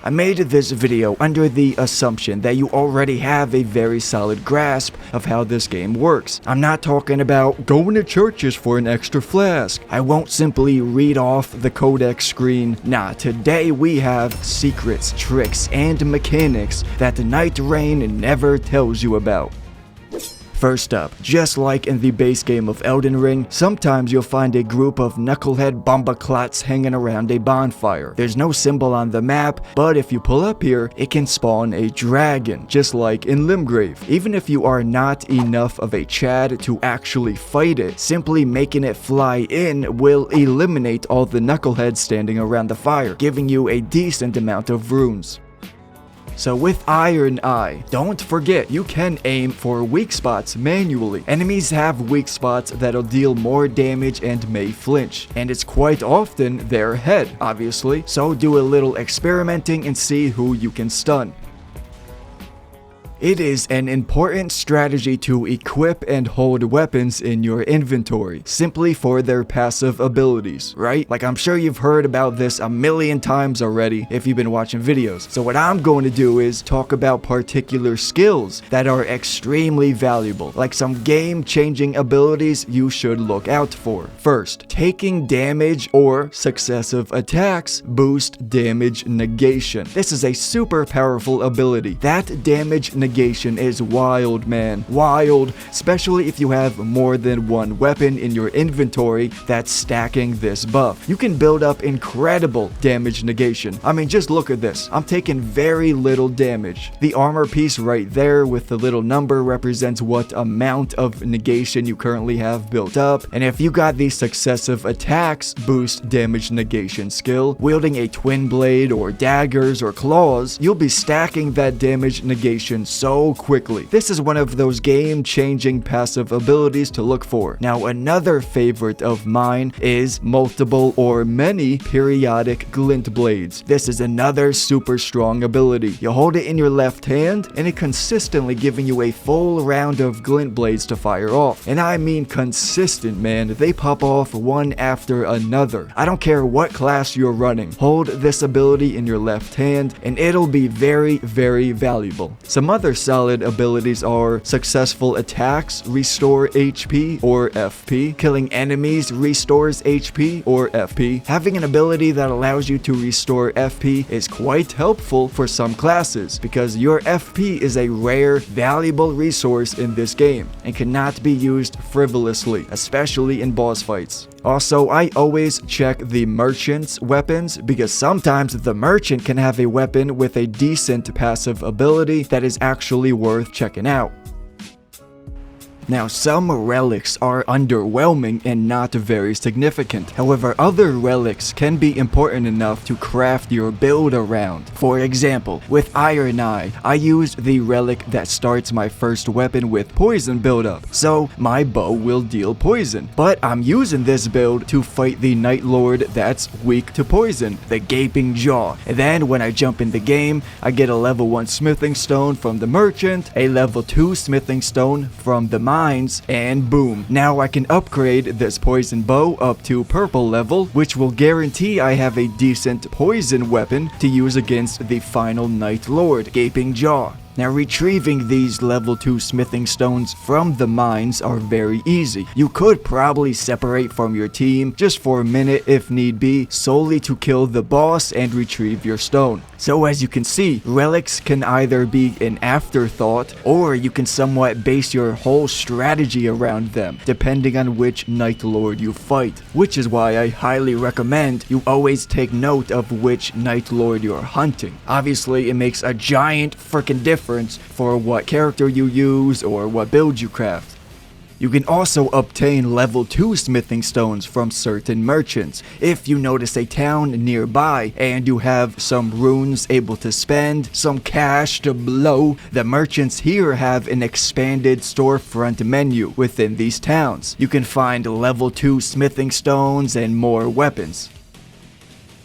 I made this video under the assumption that you already have a very solid grasp of how this game works. I'm not talking about going to churches for an extra flask. I won't simply read off the codex screen. Nah, today we have secrets, tricks, and mechanics that the Nightreign never tells you about. First up, just like in the base game of Elden Ring, sometimes you'll find a group of knucklehead bombaclots hanging around a bonfire. There's no symbol on the map, but if you pull up here, it can spawn a dragon, just like in Limgrave. Even if you are not enough of a Chad to actually fight it, simply making it fly in will eliminate all the knuckleheads standing around the fire, giving you a decent amount of runes. So with Iron Eye, don't forget you can aim for weak spots manually. Enemies have weak spots that'll deal more damage and may flinch, and it's quite often their head, obviously, so do a little experimenting and see who you can stun. It is an important strategy to equip and hold weapons in your inventory, simply for their passive abilities, right? Like, I'm sure you've heard about this a million times already if you've been watching videos. So what I'm going to do is talk about particular skills that are extremely valuable, like some game-changing abilities you should look out for. First, taking damage or successive attacks boost damage negation. This is a super powerful ability. That damage negation is wild, man. Wild, especially if you have more than one weapon in your inventory that's stacking this buff. You can build up incredible damage negation. I mean, just look at this. I'm taking very little damage. The armor piece right there with the little number represents what amount of negation you currently have built up. And if you got the successive attacks boost damage negation skill, wielding a twin blade or daggers or claws, you'll be stacking that damage negation so quickly. This is one of those game-changing passive abilities to look for. Now, another favorite of mine is multiple or many periodic glint blades. This is another super strong ability. You hold it in your left hand and it consistently giving you a full round of glint blades to fire off. And I mean consistent, man. They pop off one after another. I don't care what class you're running. Hold this ability in your left hand and it'll be very, very valuable. Some other solid abilities are successful attacks restore HP or FP, killing enemies restores HP or FP. Having an ability that allows you to restore FP is quite helpful for some classes because your FP is a rare, valuable resource in this game and cannot be used frivolously, especially in boss fights. Also, I always check the merchant's weapons because sometimes the merchant can have a weapon with a decent passive ability that is actually worth checking out. Now, some relics are underwhelming and not very significant. However, other relics can be important enough to craft your build around. For example, with Iron Eye, I used the relic that starts my first weapon with poison buildup, so my bow will deal poison. But I'm using this build to fight the nightlord that's weak to poison, the Gaping Jaw. And then when I jump in the game, I get a level 1 smithing stone from the merchant, a level 2 smithing stone from the mine, and boom, now I can upgrade this poison bow up to purple level, which will guarantee I have a decent poison weapon to use against the final nightlord, Gaping Jaw. Now, retrieving these level 2 smithing stones from the mines are very easy. You could probably separate from your team just for a minute if need be, solely to kill the boss and retrieve your stone. So as you can see, relics can either be an afterthought, or you can somewhat base your whole strategy around them, depending on which nightlord you fight. Which is why I highly recommend you always take note of which nightlord you're hunting. Obviously, it makes a giant freaking difference for what character you use or what build you craft. You can also obtain level 2 smithing stones from certain merchants. If you notice a town nearby and you have some runes able to spend, some cash to blow, the merchants here have an expanded storefront menu within these towns. You can find level 2 smithing stones and more weapons.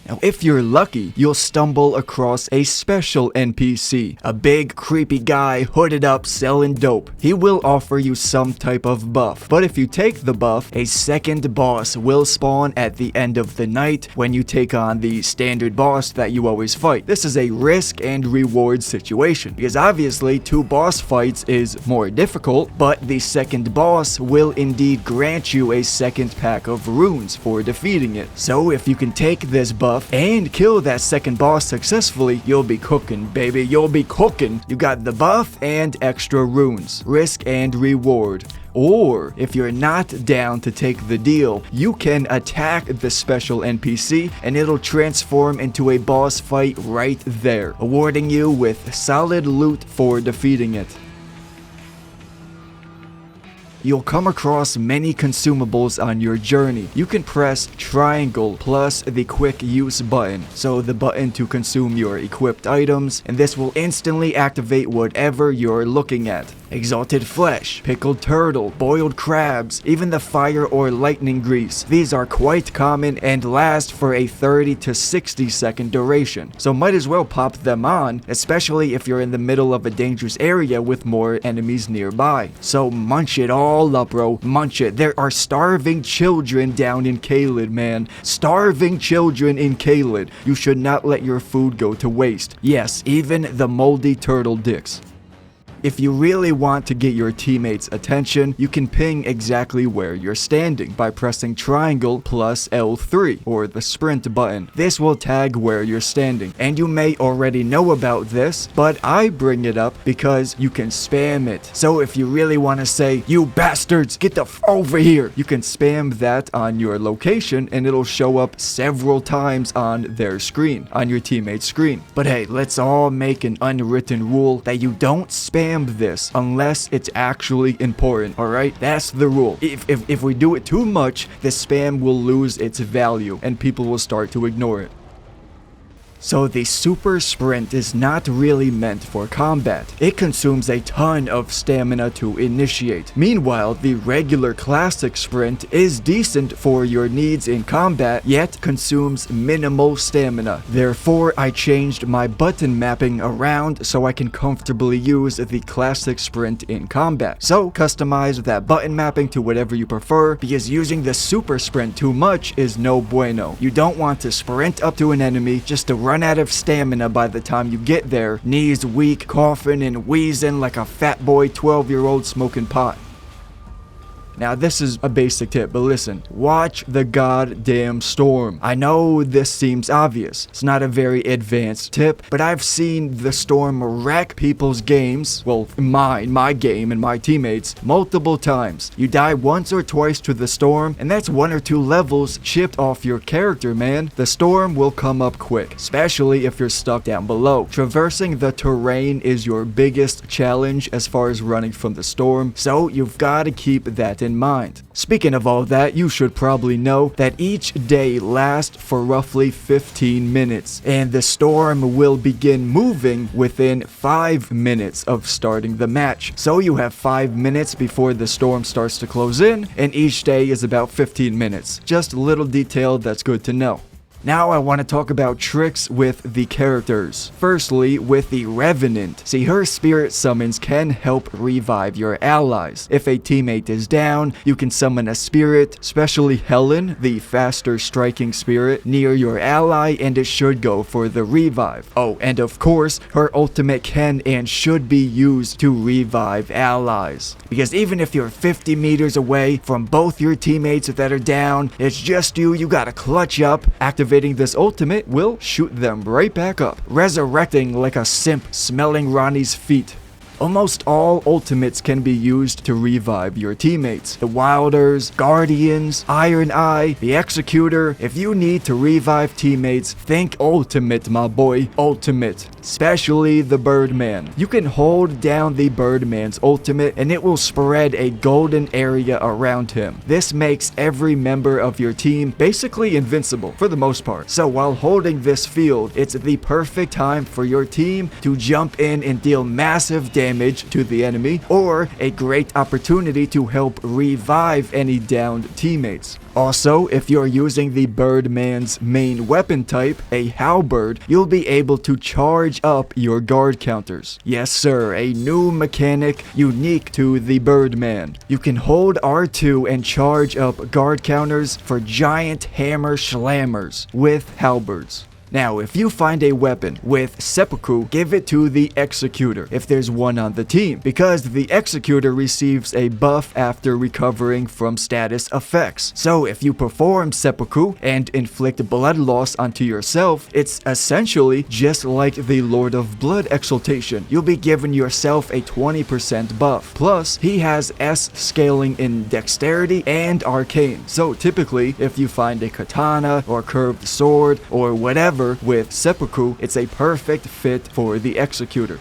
Now, if you're lucky, you'll stumble across a special NPC, a big creepy guy hooded up selling dope. He will offer you some type of buff, but if you take the buff, a second boss will spawn at the end of the night when you take on the standard boss that you always fight. This is a risk and reward situation, because obviously 2 boss fights is more difficult, but the second boss will indeed grant you a second pack of runes for defeating it. So if you can take this buff and kill that second boss successfully, you'll be cooking, baby. You'll be cooking. You got the buff and extra runes. Risk and reward. Or, if you're not down to take the deal, you can attack the special NPC and it'll transform into a boss fight right there, awarding you with solid loot for defeating it. You'll come across many consumables on your journey. You can press triangle plus the quick use button, so the button to consume your equipped items, and this will instantly activate whatever you're looking at. Exalted flesh, pickled turtle, boiled crabs, even the fire or lightning grease. These are quite common and last for a 30 to 60 second duration, so might as well pop them on, especially if you're in the middle of a dangerous area with more enemies nearby. So munch it all up, bro. Munch it. There are starving children down in Caelid, man. Starving children in Caelid. You should not let your food go to waste. Yes, even the moldy turtle dicks. If you really want to get your teammates' attention, you can ping exactly where you're standing by pressing triangle plus L3 or the sprint button. This will tag where you're standing, and you may already know about this, but I bring it up because you can spam it. So if you really want to say, "You bastards, get the f over here," you can spam that on your location and it'll show up several times on their screen, on your teammate's screen. But hey, let's all make an unwritten rule that you don't spam this unless it's actually important. All right, that's the rule. If we do it too much, the spam will lose its value and people will start to ignore it. So the super sprint is not really meant for combat. It consumes a ton of stamina to initiate. Meanwhile, the regular classic sprint is decent for your needs in combat, yet consumes minimal stamina. Therefore, I changed my button mapping around so I can comfortably use the classic sprint in combat. So customize that button mapping to whatever you prefer, because using the super sprint too much is no bueno. You don't want to sprint up to an enemy just to run out of stamina by the time you get there, knees weak, coughing and wheezing like a fat boy 12-year-old smoking pot. Now, this is a basic tip, but listen, watch the goddamn storm. I know this seems obvious. It's not a very advanced tip, but I've seen the storm wreck people's games, well, my game and my teammates, multiple times. You die once or twice to the storm, and that's 1 or 2 levels chipped off your character, man. The storm will come up quick, especially if you're stuck down below. Traversing the terrain is your biggest challenge as far as running from the storm, so you've got to keep that in mind. Speaking of all that, you should probably know that each day lasts for roughly 15 minutes, and the storm will begin moving within 5 minutes of starting the match. So you have 5 minutes before the storm starts to close in, and each day is about 15 minutes. Just a little detail that's good to know. Now I want to talk about tricks with the characters. Firstly, with the Revenant. See, her spirit summons can help revive your allies. If a teammate is down, you can summon a spirit, especially Helen, the faster striking spirit, near your ally, and it should go for the revive. Oh, and of course, her ultimate can and should be used to revive allies. Because even if you're 50 meters away from both your teammates that are down, it's just you gotta clutch up, activate this ultimate will shoot them right back up, resurrecting like a simp smelling Ronnie's feet. Almost all ultimates can be used to revive your teammates. The Wilders, Guardians, Iron Eye, the Executor. If you need to revive teammates, think ultimate, my boy. Ultimate. Especially the Birdman. You can hold down the Birdman's ultimate and it will spread a golden area around him. This makes every member of your team basically invincible for the most part. So while holding this field, it's the perfect time for your team to jump in and deal massive damage damage to the enemy, or a great opportunity to help revive any downed teammates. Also, if you're using the Birdman's main weapon type, a halberd, you'll be able to charge up your guard counters. Yes sir, a new mechanic unique to the Birdman. You can hold R2 and charge up guard counters for giant hammer slammers with halberds. Now, if you find a weapon with seppuku, give it to the executor if there's one on the team, because the executor receives a buff after recovering from status effects. So if you perform seppuku and inflict blood loss onto yourself, it's essentially just like the Lord of Blood exaltation. You'll be giving yourself a 20% buff. Plus, he has S scaling in dexterity and arcane. So typically, if you find a katana or curved sword or whatever with seppuku, it's a perfect fit for the executor.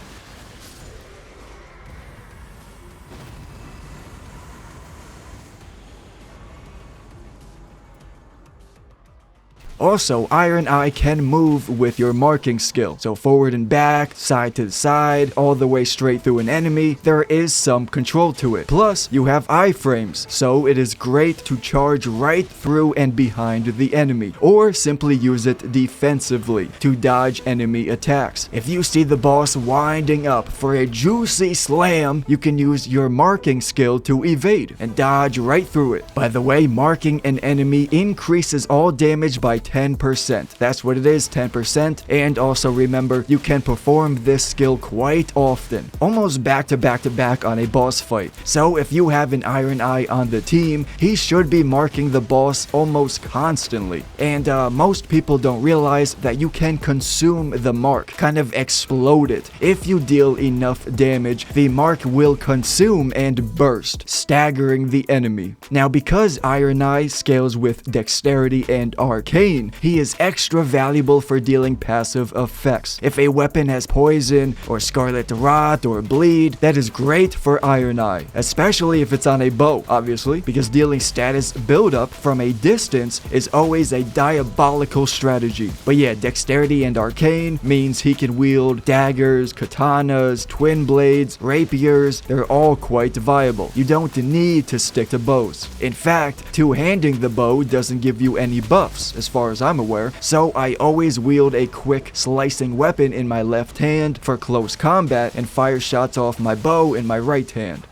Also, Iron Eye can move with your marking skill. So forward and back, side to side, all the way straight through an enemy. There is some control to it. Plus, you have iframes, so it is great to charge right through and behind the enemy, or simply use it defensively to dodge enemy attacks. If you see the boss winding up for a juicy slam, you can use your marking skill to evade and dodge right through it. By the way, marking an enemy increases all damage by 10%. That's what it is, 10%. And also remember, you can perform this skill quite often, almost back to back on a boss fight. So if you have an Iron Eye on the team, he should be marking the boss almost constantly. And most people don't realize that you can consume the mark, kind of explode it. If you deal enough damage, the mark will consume and burst, staggering the enemy. Now, because Iron Eye scales with dexterity and arcane, he is extra valuable for dealing passive effects. If a weapon has poison or scarlet rot or bleed, that is great for Iron Eye, especially if it's on a bow, obviously, because dealing status buildup from a distance is always a diabolical strategy. But yeah, dexterity and arcane means he can wield daggers, katanas, twin blades, rapiers. They're all quite viable. You don't need to stick to bows. In fact, two-handing the bow doesn't give you any buffs, as far as I'm aware, so I always wield a quick slicing weapon in my left hand for close combat and fire shots off my bow in my right hand.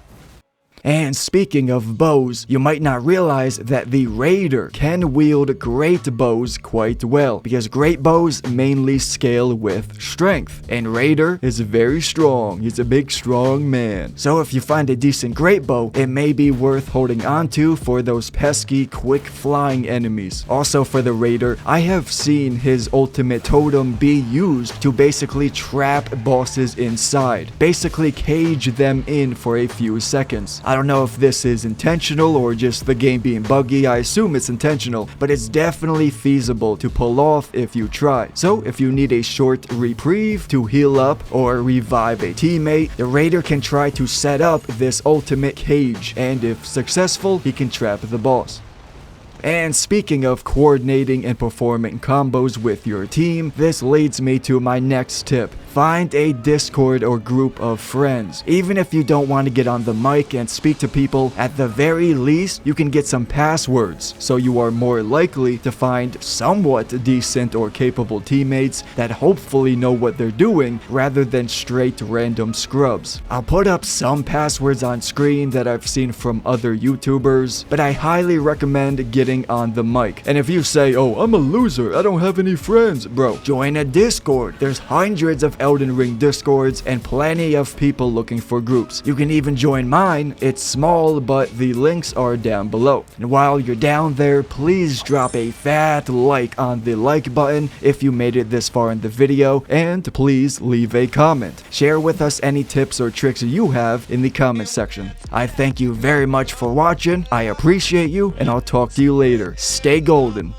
And speaking of bows, you might not realize that the Raider can wield great bows quite well, because great bows mainly scale with strength, and Raider is very strong. He's a big strong man. So if you find a decent great bow, it may be worth holding onto for those pesky quick flying enemies. Also for the Raider, I have seen his ultimate totem be used to basically trap bosses inside, basically cage them in for a few seconds. I don't know if this is intentional or just the game being buggy. I assume it's intentional, but it's definitely feasible to pull off if you try. So if you need a short reprieve to heal up or revive a teammate, the Raider can try to set up this ultimate cage, and if successful, he can trap the boss. And speaking of coordinating and performing combos with your team, this leads me to my next tip. Find a Discord or group of friends. Even if you don't want to get on the mic and speak to people, at the very least, you can get some passwords, so you are more likely to find somewhat decent or capable teammates that hopefully know what they're doing, rather than straight random scrubs. I'll put up some passwords on screen that I've seen from other YouTubers, but I highly recommend getting on the mic. And if you say, oh, I'm a loser, I don't have any friends, bro, join a Discord. There's hundreds of Elden Ring Discords and plenty of people looking for groups. You can even join mine. It's small, but the links are down below. And while you're down there, please drop a fat like on the like button if you made it this far in the video, and please leave a comment. Share with us any tips or tricks you have in the comment section. I thank you very much for watching. I appreciate you, and I'll talk to you later. Stay golden.